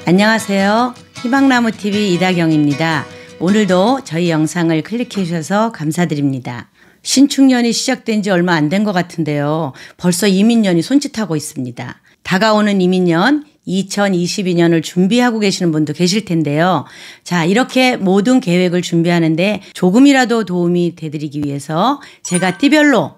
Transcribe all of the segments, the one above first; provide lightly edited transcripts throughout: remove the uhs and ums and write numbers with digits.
안녕하세요. 희망나무TV 이다경입니다. 오늘도 저희 영상을 클릭해 주셔서 감사드립니다. 신축년이 시작된 지 얼마 안 된 것 같은데요. 벌써 이민년이 손짓하고 있습니다. 다가오는 이민년 2022년을 준비하고 계시는 분도 계실 텐데요. 자, 이렇게 모든 계획을 준비하는데 조금이라도 도움이 되드리기 위해서 제가 띠별로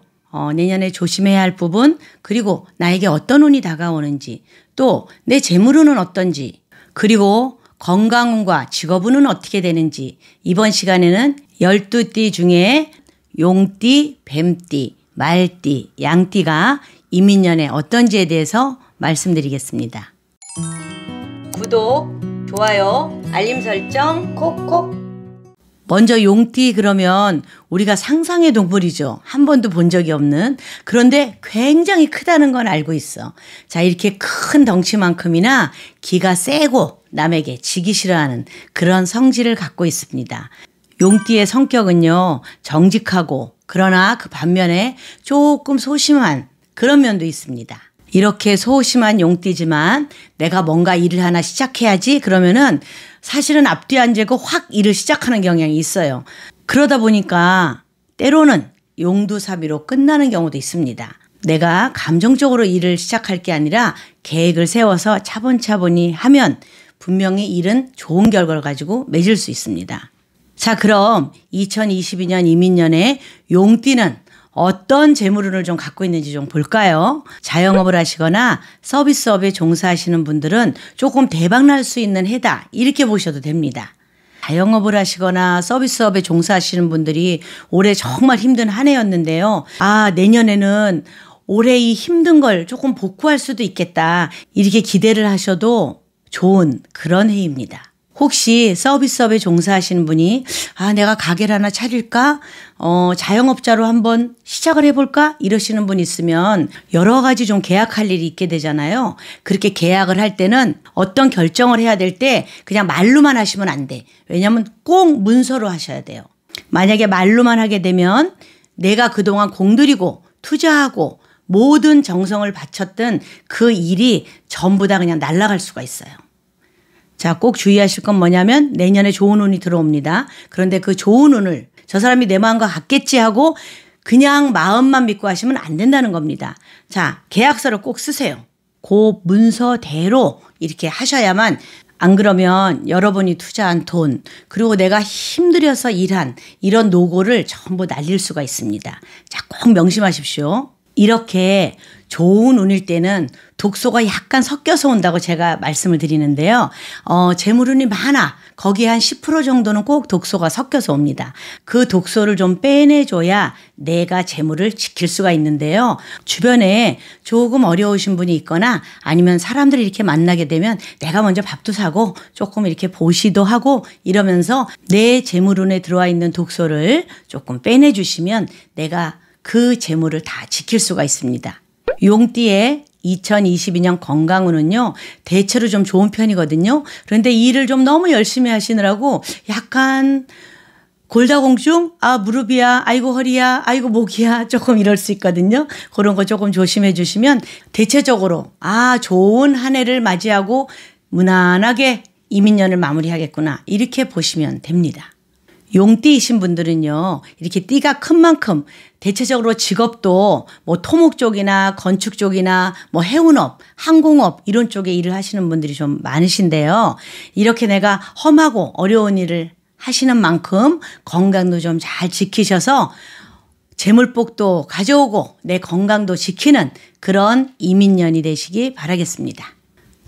내년에 조심해야 할 부분, 그리고 나에게 어떤 운이 다가오는지, 또 내 재물운은 어떤지, 그리고 건강운과 직업운은 어떻게 되는지, 이번 시간에는 12띠 중에 용띠, 뱀띠, 말띠, 양띠가 이민년에 어떤지에 대해서 말씀드리겠습니다. 구독, 좋아요, 알림 설정 콕콕. 먼저 용띠 그러면 우리가 상상의 동물이죠. 한 번도 본 적이 없는. 그런데 굉장히 크다는 건 알고 있어. 자, 이렇게 큰 덩치만큼이나 기가 세고 남에게 지기 싫어하는 그런 성질을 갖고 있습니다. 용띠의 성격은요, 정직하고 그러나 그 반면에 조금 소심한 그런 면도 있습니다. 이렇게 소심한 용띠지만 내가 뭔가 일을 하나 시작해야지 그러면은 사실은 앞뒤 안 재고 확 일을 시작하는 경향이 있어요. 그러다 보니까 때로는 용두사미로 끝나는 경우도 있습니다. 내가 감정적으로 일을 시작할 게 아니라 계획을 세워서 차분차분히 하면 분명히 일은 좋은 결과를 가지고 맺을 수 있습니다. 자, 그럼 2022년 이민년에 용띠는 어떤 재물운을 좀 갖고 있는지 좀 볼까요? 자영업을 하시거나 서비스업에 종사하시는 분들은 조금 대박날 수 있는 해다, 이렇게 보셔도 됩니다. 자영업을 하시거나 서비스업에 종사하시는 분들이 올해 정말 힘든 한 해였는데요. 내년에는 올해 이 힘든 걸 조금 복구할 수도 있겠다, 이렇게 기대를 하셔도 좋은 그런 해입니다. 혹시 서비스업에 종사하시는 분이 내가 가게를 하나 차릴까? 자영업자로 한번 시작을 해볼까? 이러시는 분 있으면 여러 가지 좀 계약할 일이 있게 되잖아요. 그렇게 계약을 할 때는 어떤 결정을 해야 될 때 그냥 말로만 하시면 안 돼. 왜냐하면 꼭 문서로 하셔야 돼요. 만약에 말로만 하게 되면 내가 그동안 공들이고 투자하고 모든 정성을 바쳤던 그 일이 전부 다 그냥 날아갈 수가 있어요. 자, 꼭 주의하실 건 뭐냐면 내년에 좋은 운이 들어옵니다. 그런데 그 좋은 운을 저 사람이 내 마음과 같겠지 하고 그냥 마음만 믿고 하시면 안 된다는 겁니다. 자, 계약서를 꼭 쓰세요. 그 문서대로 이렇게 하셔야만, 안 그러면 여러분이 투자한 돈, 그리고 내가 힘들여서 일한 이런 노고를 전부 날릴 수가 있습니다. 자, 꼭 명심하십시오. 이렇게 좋은 운일 때는 독소가 약간 섞여서 온다고 제가 말씀을 드리는데요. 재물운이 많아. 거기에 한 10% 정도는 꼭 독소가 섞여서 옵니다. 그 독소를 좀 빼내줘야 내가 재물을 지킬 수가 있는데요. 주변에 조금 어려우신 분이 있거나 아니면 사람들이 이렇게 만나게 되면 내가 먼저 밥도 사고 조금 이렇게 보시도 하고 이러면서 내 재물운에 들어와 있는 독소를 조금 빼내주시면 내가 그 재물을 다 지킬 수가 있습니다. 용띠의 2022년 건강운은요, 대체로 좀 좋은 편이거든요. 그런데 일을 좀 너무 열심히 하시느라고 약간 골다공증? 무릎이야, 아이고 허리야, 아이고 목이야, 조금 이럴 수 있거든요. 그런 거 조금 조심해 주시면 대체적으로 좋은 한 해를 맞이하고 무난하게 이민년을 마무리하겠구나, 이렇게 보시면 됩니다. 용띠이신 분들은요, 이렇게 띠가 큰 만큼 대체적으로 직업도 뭐 토목 쪽이나 건축 쪽이나 뭐 해운업, 항공업 이런 쪽에 일을 하시는 분들이 좀 많으신데요. 이렇게 내가 험하고 어려운 일을 하시는 만큼 건강도 좀 잘 지키셔서 재물복도 가져오고 내 건강도 지키는 그런 이민년이 되시기 바라겠습니다.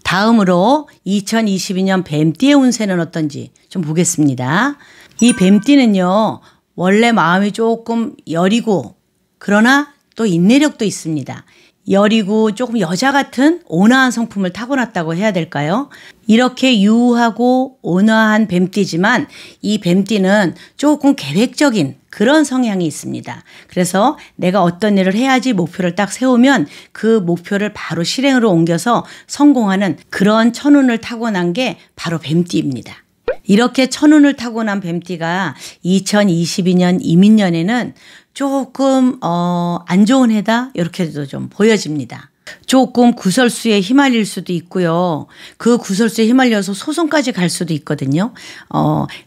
다음으로 2022년 뱀띠의 운세는 어떤지 좀 보겠습니다. 이 뱀띠는요, 원래 마음이 조금 여리고 그러나 또 인내력도 있습니다. 여리고 조금 여자 같은 온화한 성품을 타고났다고 해야 될까요? 이렇게 유하고 온화한 뱀띠지만 이 뱀띠는 조금 계획적인 그런 성향이 있습니다. 그래서 내가 어떤 일을 해야지 목표를 딱 세우면 그 목표를 바로 실행으로 옮겨서 성공하는 그런 천운을 타고난 게 바로 뱀띠입니다. 이렇게 천운을 타고난 뱀띠가 2022년 이민년에는 조금 안 좋은 해다 이렇게도 좀 보여집니다. 조금 구설수에 휘말릴 수도 있고요. 그 구설수에 휘말려서 소송까지 갈 수도 있거든요.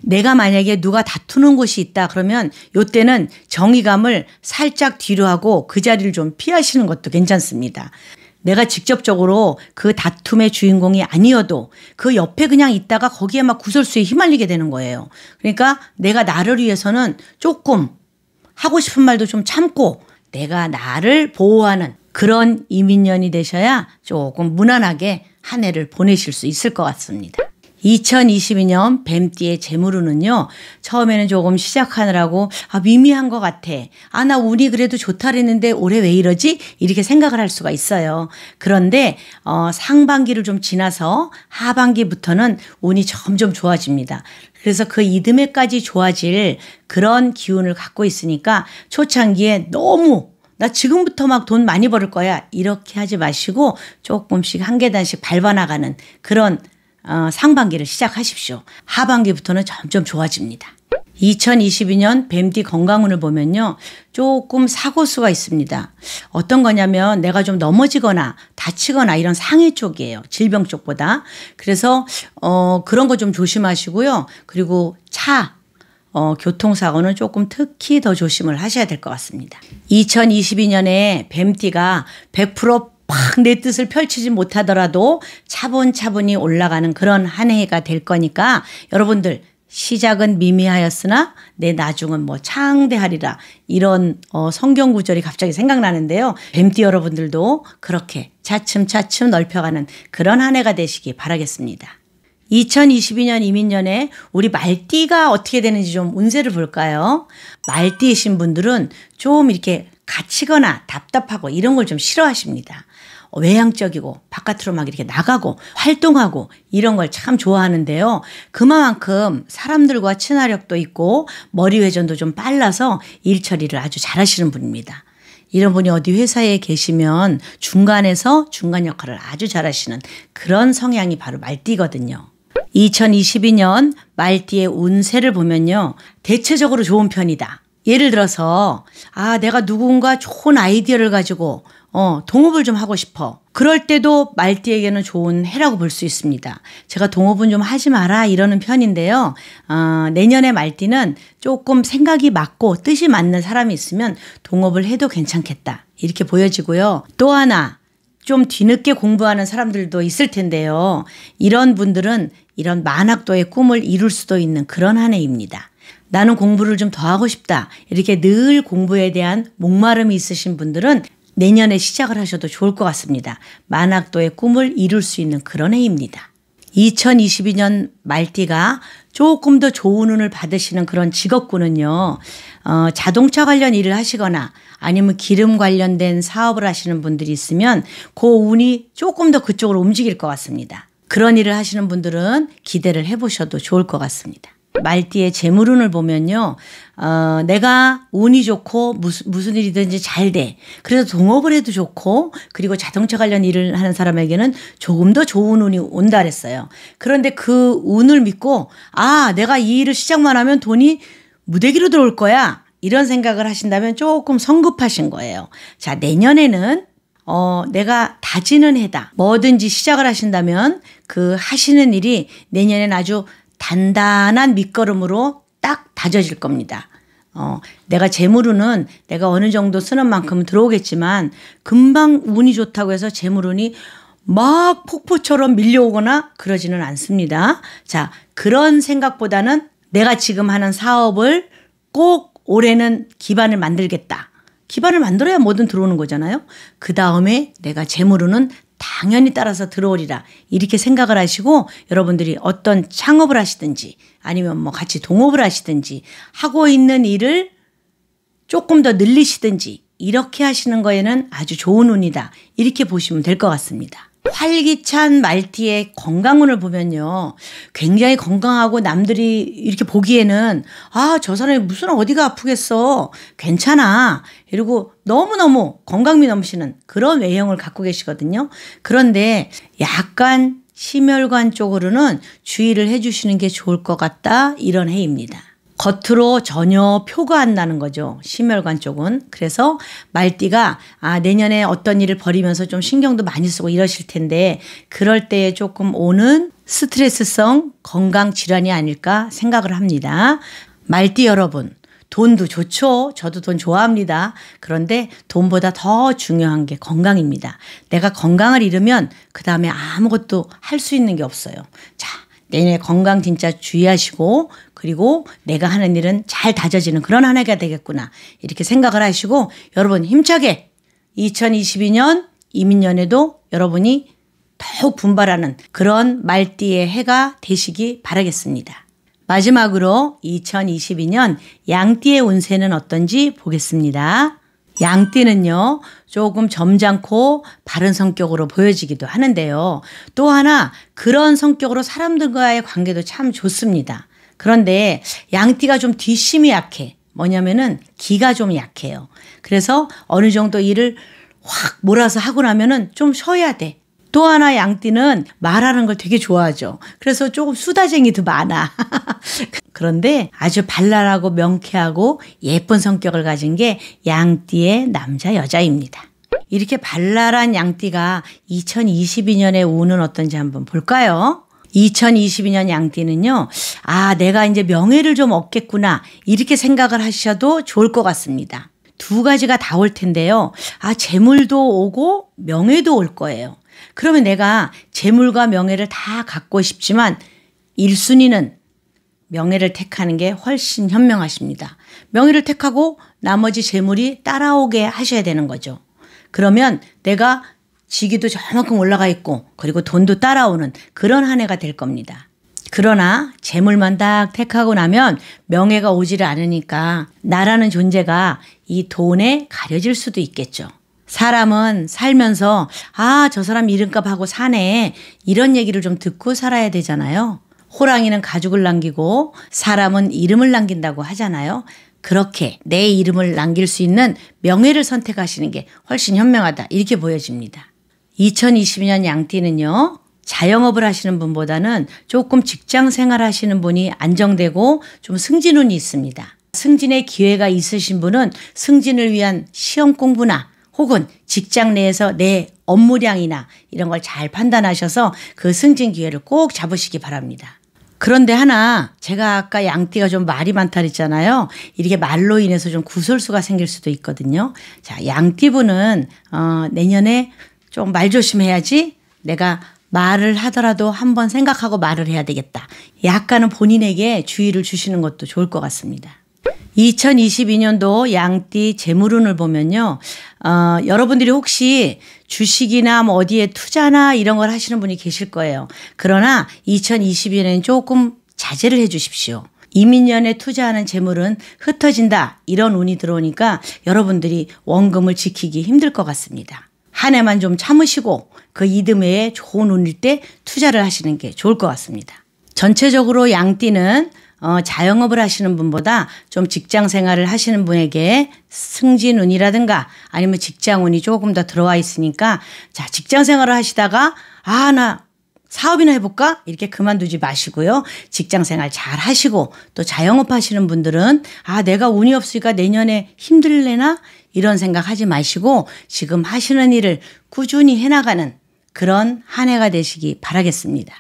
내가 만약에 누가 다투는 곳이 있다 그러면 요때는 정의감을 살짝 뒤로 하고 그 자리를 좀 피하시는 것도 괜찮습니다. 내가 직접적으로 그 다툼의 주인공이 아니어도 그 옆에 그냥 있다가 거기에 막 구설수에 휘말리게 되는 거예요. 그러니까 내가 나를 위해서는 조금 하고 싶은 말도 좀 참고 내가 나를 보호하는 그런 이민년이 되셔야 조금 무난하게 한 해를 보내실 수 있을 것 같습니다. 2022년 뱀띠의 재물운은요. 처음에는 조금 시작하느라고 미미한 것 같아. 나 운이 그래도 좋다 그랬는데 올해 왜 이러지? 이렇게 생각을 할 수가 있어요. 그런데 상반기를 좀 지나서 하반기부터는 운이 점점 좋아집니다. 그래서 그 이듬해까지 좋아질 그런 기운을 갖고 있으니까 초창기에 너무 나 지금부터 막 돈 많이 벌을 거야 이렇게 하지 마시고 조금씩 한 계단씩 밟아나가는 그런 상반기를 시작하십시오. 하반기부터는 점점 좋아집니다. 2022년 뱀띠 건강운을 보면요. 조금 사고수가 있습니다. 어떤 거냐면 내가 좀 넘어지거나 다치거나 이런 상해 쪽이에요. 질병 쪽보다. 그래서 그런 거 좀 조심하시고요. 그리고 교통사고는 조금 특히 더 조심을 하셔야 될 것 같습니다. 2022년에 뱀띠가 100% 팍 내 뜻을 펼치지 못하더라도 차분차분히 올라가는 그런 한 해가 될 거니까 여러분들 시작은 미미하였으나 내 나중은 창대하리라 이런 성경 구절이 갑자기 생각나는데요. 뱀띠 여러분들도 그렇게 차츰차츰 넓혀가는 그런 한 해가 되시기 바라겠습니다. 2022년 이민년에 우리 말띠가 어떻게 되는지 좀 운세를 볼까요? 말띠이신 분들은 좀 이렇게 갇히거나 답답하고 이런 걸 좀 싫어하십니다. 외향적이고 바깥으로 막 이렇게 나가고 활동하고 이런 걸 참 좋아하는데요. 그만큼 사람들과 친화력도 있고 머리 회전도 좀 빨라서 일 처리를 아주 잘하시는 분입니다. 이런 분이 어디 회사에 계시면 중간에서 중간 역할을 아주 잘하시는 그런 성향이 바로 말띠거든요. 2022년 말띠의 운세를 보면요. 대체적으로 좋은 편이다. 예를 들어서 내가 누군가 좋은 아이디어를 가지고 동업을 좀 하고 싶어. 그럴 때도 말띠에게는 좋은 해라고 볼 수 있습니다. 제가 동업은 좀 하지 마라 이러는 편인데요. 내년에 말띠는 조금 생각이 맞고 뜻이 맞는 사람이 있으면 동업을 해도 괜찮겠다. 이렇게 보여지고요. 또 하나 좀 뒤늦게 공부하는 사람들도 있을 텐데요. 이런 분들은 이런 만학도의 꿈을 이룰 수도 있는 그런 한 해입니다. 나는 공부를 좀 더 하고 싶다. 이렇게 늘 공부에 대한 목마름이 있으신 분들은 내년에 시작을 하셔도 좋을 것 같습니다. 만학도의 꿈을 이룰 수 있는 그런 해입니다. 2022년 말띠가 조금 더 좋은 운을 받으시는 그런 직업군은요. 자동차 관련 일을 하시거나 아니면 기름 관련된 사업을 하시는 분들이 있으면 그 운이 조금 더 그쪽으로 움직일 것 같습니다. 그런 일을 하시는 분들은 기대를 해보셔도 좋을 것 같습니다. 말띠의 재물운을 보면요. 내가 운이 좋고 무슨 일이든지 잘 돼. 그래서 동업을 해도 좋고 그리고 자동차 관련 일을 하는 사람에게는 조금 더 좋은 운이 온다 그랬어요. 그런데 그 운을 믿고 내가 이 일을 시작만 하면 돈이 무대기로 들어올 거야. 이런 생각을 하신다면 조금 성급하신 거예요. 자, 내년에는 내가 다지는 해다. 뭐든지 시작을 하신다면 그 하시는 일이 내년엔 아주 단단한 밑거름으로 딱 다져질 겁니다. 내가 재물운은 내가 어느 정도 쓰는 만큼 들어오겠지만 금방 운이 좋다고 해서 재물운이 막 폭포처럼 밀려오거나 그러지는 않습니다. 자, 그런 생각보다는 내가 지금 하는 사업을 꼭 올해는 기반을 만들겠다. 기반을 만들어야 뭐든 들어오는 거잖아요. 그 다음에 내가 재물운은 당연히 따라서 들어오리라 이렇게 생각을 하시고 여러분들이 어떤 창업을 하시든지 아니면 같이 동업을 하시든지 하고 있는 일을 조금 더 늘리시든지 이렇게 하시는 거에는 아주 좋은 운이다 이렇게 보시면 될 것 같습니다. 활기찬 말띠의 건강운을 보면요. 굉장히 건강하고 남들이 이렇게 보기에는 저 사람이 무슨 어디가 아프겠어. 괜찮아. 이러고 너무너무 건강미 넘치는 그런 외형을 갖고 계시거든요. 그런데 약간 심혈관 쪽으로는 주의를 해 주시는 게 좋을 것 같다. 이런 해입니다. 겉으로 전혀 표가 안 나는 거죠. 심혈관 쪽은. 그래서 말띠가 내년에 어떤 일을 벌이면서 좀 신경도 많이 쓰고 이러실 텐데 그럴 때에 조금 오는 스트레스성 건강 질환이 아닐까 생각을 합니다. 말띠 여러분, 돈도 좋죠. 저도 돈 좋아합니다. 그런데 돈보다 더 중요한 게 건강입니다. 내가 건강을 잃으면 그 다음에 아무것도 할 수 있는 게 없어요. 자, 내년에 건강 진짜 주의하시고 그리고 내가 하는 일은 잘 다져지는 그런 한 해가 되겠구나. 이렇게 생각을 하시고 여러분 힘차게 2022년 이민년에도 여러분이 더욱 분발하는 그런 말띠의 해가 되시기 바라겠습니다. 마지막으로 2022년 양띠의 운세는 어떤지 보겠습니다. 양띠는요, 조금 점잖고 바른 성격으로 보여지기도 하는데요. 또 하나 그런 성격으로 사람들과의 관계도 참 좋습니다. 그런데 양띠가 좀 뒷심이 약해. 뭐냐면은 기가 좀 약해요. 그래서 어느 정도 일을 확 몰아서 하고 나면은 좀 쉬어야 돼. 또 하나 양띠는 말하는 걸 되게 좋아하죠. 그래서 조금 수다쟁이도 많아. 그런데 아주 발랄하고 명쾌하고 예쁜 성격을 가진 게 양띠의 남자 여자입니다. 이렇게 발랄한 양띠가 2022년에 운은 어떤지 한번 볼까요? 2022년 양띠는요. 내가 이제 명예를 좀 얻겠구나 이렇게 생각을 하셔도 좋을 것 같습니다. 두 가지가 다 올 텐데요. 재물도 오고 명예도 올 거예요. 그러면 내가 재물과 명예를 다 갖고 싶지만 1순위는 명예를 택하는 게 훨씬 현명하십니다. 명예를 택하고 나머지 재물이 따라오게 하셔야 되는 거죠. 그러면 내가 직위도 저만큼 올라가 있고 그리고 돈도 따라오는 그런 한 해가 될 겁니다. 그러나 재물만 딱 택하고 나면 명예가 오지를 않으니까 나라는 존재가 이 돈에 가려질 수도 있겠죠. 사람은 살면서 저 사람 이름값 하고 사네 이런 얘기를 좀 듣고 살아야 되잖아요. 호랑이는 가죽을 남기고 사람은 이름을 남긴다고 하잖아요. 그렇게 내 이름을 남길 수 있는 명예를 선택하시는 게 훨씬 현명하다 이렇게 보여집니다. 2022년 양띠는요. 자영업을 하시는 분보다는 조금 직장 생활 하시는 분이 안정되고 좀 승진운이 있습니다. 승진의 기회가 있으신 분은 승진을 위한 시험 공부나 혹은 직장 내에서 내 업무량이나 이런 걸 잘 판단하셔서 그 승진 기회를 꼭 잡으시기 바랍니다. 그런데 하나 제가 아까 양띠가 좀 말이 많다 그랬잖아요. 이렇게 말로 인해서 좀 구설수가 생길 수도 있거든요. 자, 양띠분은 내년에 좀 말 조심해야지 내가 말을 하더라도 한번 생각하고 말을 해야 되겠다. 약간은 본인에게 주의를 주시는 것도 좋을 것 같습니다. 2022년도 양띠 재물운을 보면요. 여러분들이 혹시 주식이나 뭐 어디에 투자나 이런 걸 하시는 분이 계실 거예요. 그러나 2022년에는 조금 자제를 해 주십시오. 이민년에 투자하는 재물은 흩어진다. 이런 운이 들어오니까 여러분들이 원금을 지키기 힘들 것 같습니다. 한 해만 좀 참으시고 그 이듬해에 좋은 운일 때 투자를 하시는 게 좋을 것 같습니다. 전체적으로 양띠는 자영업을 하시는 분보다 좀 직장 생활을 하시는 분에게 승진운이라든가 아니면 직장운이 조금 더 들어와 있으니까 자, 직장 생활을 하시다가 나 사업이나 해볼까? 이렇게 그만두지 마시고요. 직장 생활 잘 하시고 또 자영업 하시는 분들은 내가 운이 없으니까 내년에 힘들래나? 이런 생각 하지 마시고 지금 하시는 일을 꾸준히 해나가는 그런 한 해가 되시기 바라겠습니다.